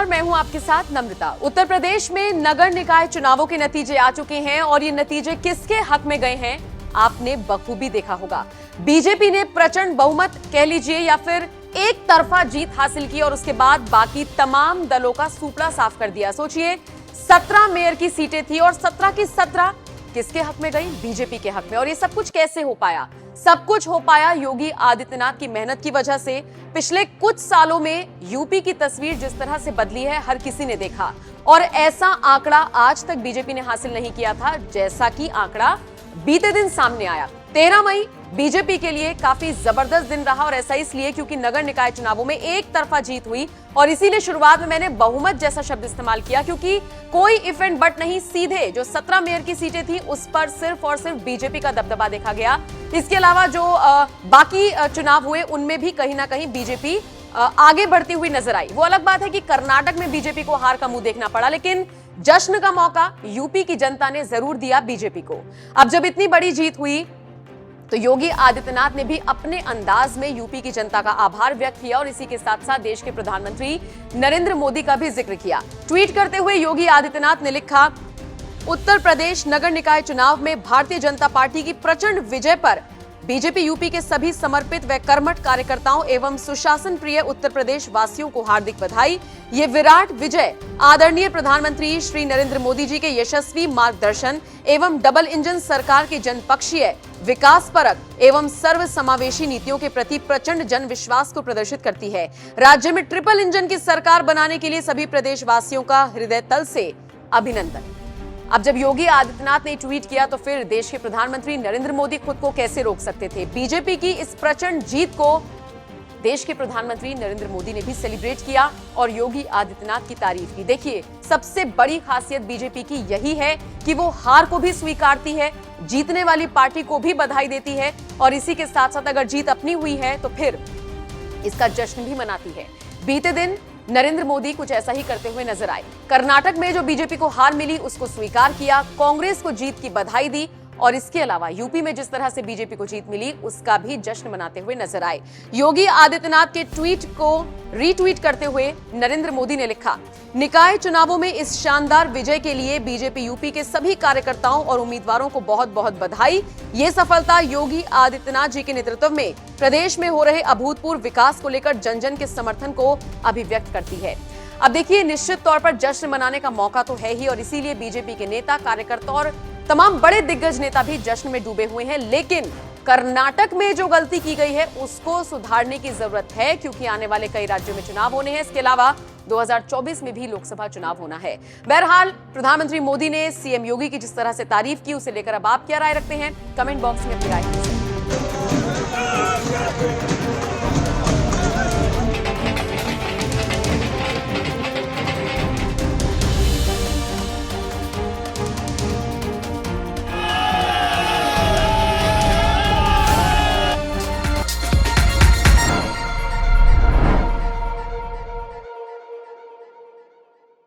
और मैं हूं आपके साथ नम्रता। उत्तर प्रदेश में नगर निकाय चुनावों के नतीजे आ चुके हैं और ये नतीजे किसके हक में गए हैं आपने बखूबी देखा होगा। बीजेपी ने प्रचंड बहुमत कह लीजिए या फिर एक तरफा जीत हासिल की और उसके बाद बाकी तमाम दलों का सूपड़ा साफ कर दिया। सोचिए 17 मेयर की सीटें थी और 17 की 17 किसके हक में गई? बीजेपी के हक में। और ये सब कुछ कैसे हो पाया? सब कुछ हो पाया योगी आदित्यनाथ की मेहनत की वजह से। पिछले कुछ सालों में यूपी की तस्वीर जिस तरह से बदली है हर किसी ने देखा और ऐसा आंकड़ा आज तक बीजेपी ने हासिल नहीं किया था जैसा कि आंकड़ा बीते दिन सामने आया। 13 मई बीजेपी के लिए काफी जबरदस्त दिन रहा और ऐसा इसलिए क्योंकि नगर निकाय चुनावों में एक तरफा जीत हुई और इसीलिए शुरुआत में मैंने बहुमत जैसा शब्द इस्तेमाल किया क्योंकि कोई इफ एंड बट नहीं, सीधे जो 17 मेयर की सीटें थी उस पर सिर्फ और सिर्फ बीजेपी का दबदबा देखा गया। इसके अलावा जो बाकी चुनाव हुए उनमें भी कहीं ना कहीं बीजेपी आगे बढ़ती हुई नजर आई। वो अलग बात है कि कर्नाटक में बीजेपी को हार का मुंह देखना पड़ा, लेकिन जश्न का मौका यूपी की जनता ने जरूर दिया बीजेपी को। अब जब इतनी बड़ी जीत हुई तो योगी आदित्यनाथ ने भी अपने अंदाज में यूपी की जनता का आभार व्यक्त किया और इसी के साथ साथ देश के प्रधानमंत्री नरेंद्र मोदी का भी जिक्र किया। ट्वीट करते हुए योगी आदित्यनाथ ने लिखा, उत्तर प्रदेश नगर निकाय चुनाव में भारतीय जनता पार्टी की प्रचंड विजय पर बीजेपी यूपी के सभी समर्पित व कर्मठ कार्यकर्ताओं एवं सुशासन प्रिय उत्तर प्रदेश वासियों को हार्दिक बधाई। ये विराट विजय आदरणीय प्रधानमंत्री श्री नरेंद्र मोदी जी के यशस्वी मार्गदर्शन एवं डबल इंजन सरकार की जनपक्षीय विकास परक एवं सर्व समावेशी नीतियों के प्रति प्रचंड जन विश्वास को प्रदर्शित करती है। राज्य में ट्रिपल इंजन की सरकार बनाने के लिए सभी प्रदेशवासियों का हृदय तल से अभिनंदन। अब जब योगी आदित्यनाथ ने ट्वीट किया तो फिर देश के प्रधानमंत्री नरेंद्र मोदी खुद को कैसे रोक सकते थे? बीजेपी की इस प्रचंड जीत को देश के प्रधानमंत्री नरेंद्र मोदी ने भी सेलिब्रेट किया और योगी आदित्यनाथ की तारीफ की। देखिए, सबसे बड़ी खासियत बीजेपी की यही है कि वो हार को भी स्वीकारती है, जीतने वाली पार्टी को भी बधाई देती है और इसी के साथ साथ अगर जीत अपनी हुई है तो फिर इसका जश्न भी मनाती है। बीते दिन नरेंद्र मोदी कुछ ऐसा ही करते हुए नजर आए। कर्नाटक में जो बीजेपी को हार मिली उसको स्वीकार किया, कांग्रेस को जीत की बधाई दी और इसके अलावा यूपी में जिस तरह से बीजेपी को जीत मिली उसका भी जश्न मनाते हुए नजर आए। योगी आदित्यनाथ के ट्वीट को रीट्वीट करते हुए नरेंद्र मोदी ने लिखा, निकाय चुनावों में इस शानदार विजय के लिए बीजेपी यूपी के सभी कार्यकर्ताओं और उम्मीदवारों को बहुत बहुत बधाई। ये सफलता योगी आदित्यनाथ जी के नेतृत्व में प्रदेश में हो रहे अभूतपूर्व विकास को लेकर जन जन के समर्थन को अभिव्यक्त करती है। अब देखिए, निश्चित तौर पर जश्न मनाने का मौका तो है ही और इसीलिए बीजेपी के नेता, कार्यकर्ता और तमाम बड़े दिग्गज नेता भी जश्न में डूबे हुए हैं। लेकिन कर्नाटक में जो गलती की गई है उसको सुधारने की जरूरत है क्योंकि आने वाले कई राज्यों में चुनाव होने हैं। इसके अलावा 2024 में भी लोकसभा चुनाव होना है। बहरहाल प्रधानमंत्री मोदी ने सीएम योगी की जिस तरह से तारीफ की उसे लेकर अब आप क्या राय रखते हैं? कमेंट बॉक्स में अपनी राय दीजिए।